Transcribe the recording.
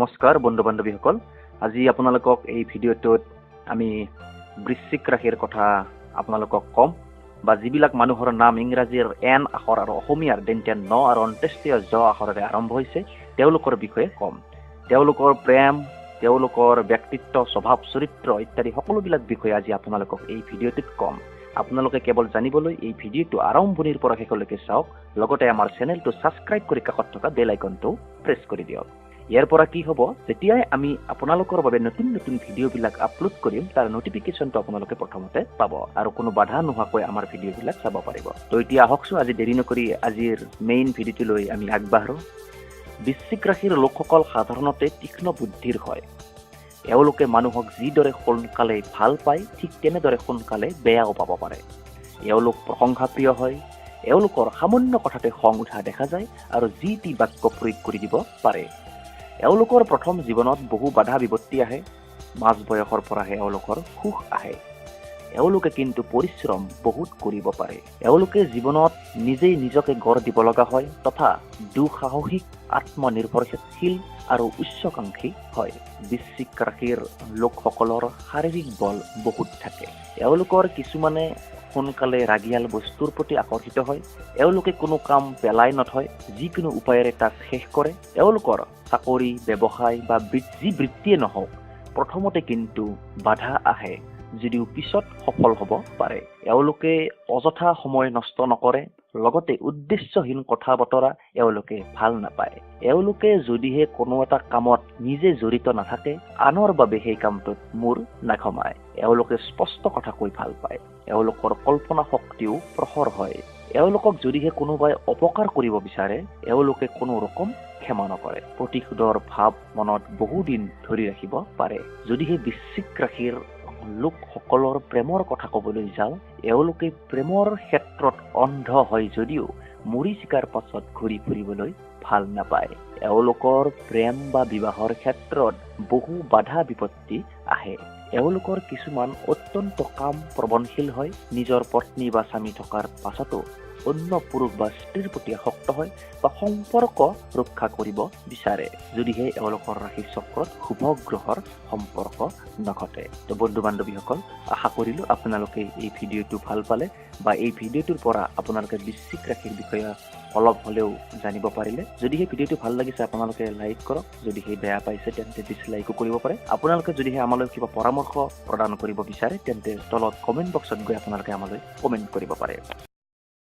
নমস্কাৰ বন্ধু বান্ধৱীসকল। আজি আপোনালোকক এই ভিডিঅ'টোত আমি বৃশ্চিক ৰাশিৰ কথা আপোনালোকক ক'ম বা যিবিলাক মানুহৰ নাম ইংৰাজীৰ এন আখৰ আৰু অসমীয়াৰ দেন্তীয় ন আৰু অন্ত্যেষ্টিয় জ আখৰেৰে আৰম্ভ হৈছে তেওঁলোকৰ বিষয়ে ক'ম। তেওঁলোকৰ প্ৰেম, তেওঁলোকৰ ব্যক্তিত্ব, স্বভাৱ, চৰিত্ৰ ইত্যাদি সকলোবিলাক বিষয়ে আজি আপোনালোকক এই ভিডিঅ'টোত ক'ম। আপোনালোকে কেৱল জানিবলৈ এই ভিডিঅ'টো আৰম্ভণিৰ পৰা শেষলৈকে চাওক, লগতে আমাৰ চেনেলটো ছাবস্ক্ৰাইব কৰি কাষত থকা বেল আইকনটো প্ৰেছ কৰি দিয়ক। ইয়াৰ পৰা কি হ'ব, যেতিয়াই আমি আপোনালোকৰ বাবে নতুন নতুন ভিডিঅ'বিলাক আপলোড কৰিম তাৰ নটিফিকেশ্যনটো আপোনালোকে প্ৰথমতে পাব আৰু কোনো বাধা নোহোৱাকৈ আমাৰ ভিডিঅ'বিলাক চাব পাৰিব। তো এতিয়া আহকচোন, আজি দেৰি নকৰি আজিৰ মেইন ভিডিঅ'টোলৈ আমি আগবাঢ়ো। বৃশ্চিক ৰাশিৰ লোকসকল সাধাৰণতে তীক্ষ্ণ বুদ্ধিৰ হয়। এওঁলোকে মানুহক যিদৰে সোনকালে ভাল পায় ঠিক তেনেদৰে সোনকালে বেয়াও পাব পাৰে। এওঁলোক প্ৰশংসাপ্ৰিয় হয়। এওঁলোকৰ সামান্য কথাতে খং উঠা দেখা যায় আৰু যি টি বাক্য প্ৰয়োগ কৰি দিব পাৰে। এওঁলোকৰ প্ৰথম জীৱনত বহু বাধা বিপত্তি আহে। মাজ বয়সৰ পৰাহে এওঁলোকৰ সুখ আহে। এওঁলোকে কিন্তু পৰিশ্ৰম বহুত কৰিব পাৰে। এওঁলোকে জীৱনত নিজেই নিজকে গঢ় দিব লগা হয় তথা দুঃসাহসিক, আত্মনিৰ্ভৰশীল আৰু উচ্চাকাংক্ষী হয়। বৃশ্চিক ৰাশিৰ লোকসকলৰ শাৰীৰিক বল বহুত থাকে। এওঁলোকৰ কিছুমানে সোনকালে ৰাগিয়াল বস্তুৰ প্ৰতি আকৰ্ষিত হয়। এওঁলোকে কোনো কাম পেলাই নথয়, যিকোনো উপায়েৰে তাক শেষ কৰে। এওঁলোকৰ চাকৰি, ব্যৱসায় বা যি বৃত্তিয়ে নহওক, প্ৰথমতে কিন্তু বাধা আহে যদিও পিছত সফল হ'ব পাৰে। এওঁলোকে অযথা সময় নষ্ট নকৰে, লগতে উদ্দেশ্যহীন কথা বতৰা এওঁলোকে ভাল নাপায়। এওঁলোকে যদিহে কোনো এটা কামত নিজে জড়িত নাথাকে, আনৰ বাবে সেই কামটোত মূৰ নাখমায়। এওঁলোকে স্পষ্ট কথা কৈ ভাল পায়। এওঁলোকৰ কল্পনা শক্তিও প্ৰখৰ হয়। এওঁলোকক যদিহে কোনোবাই অপকাৰ কৰিব বিচাৰে, এওঁলোকে কোনো ৰকম ক্ষমা নকৰে। প্ৰতিশোধৰ ভাৱ মনত বহুদিন ধৰি ৰাখিব পাৰে। যদিহে বৃশ্চিক ৰাশিৰ লোকসকলৰ প্ৰেমৰ কথা ক'বলৈ যাওঁ, এওঁলোকে প্ৰেমৰ ক্ষেত্ৰত অন্ধ হয় যদিও মৰিচিকাৰ পাছত ঘূৰি ফুৰিবলৈ ভাল নাপায়। এওঁলোকৰ প্ৰেম বা বিবাহৰ ক্ষেত্ৰত বহু বাধা বিপত্তি আহে। এওঁলোকৰ কিছুমান অত্যন্ত কাম প্ৰৱণশীল হয়। নিজৰ পত্নী বা স্বামী থকাৰ পাছতো অন্য পুৰুষ বা স্ত্ৰীৰ প্ৰতি আসক্ত হয় বা সম্পৰ্ক ৰক্ষা কৰিব বিচাৰে, যদিহে এওঁলোকৰ ৰাশি চক্ৰত শুভ গ্ৰহৰ সম্পৰ্ক নঘটে। তো বন্ধু বান্ধৱীসকল, আশা কৰিলোঁ আপোনালোকে এই ভিডিঅ'টো ভাল পালে বা এই ভিডিঅ'টোৰ পৰা আপোনালোকে বৃশ্চিক ৰাশিৰ বিষয়ে অলপ হ'লেও জানিব পাৰিলে। যদিহে ভিডিঅ'টো ভাল লাগিছে আপোনালোকে লাইক কৰক, যদিহে বেয়া পাইছে তেন্তে ডিছলাইকো কৰিব পাৰে। আপোনালোকে যদিহে আমালৈ কিবা পৰামৰ্শ প্ৰদান কৰিব বিচাৰে তেন্তে তলত কমেণ্ট বক্সত গৈ আপোনালোকে আমালৈ কমেণ্ট কৰিব পাৰে।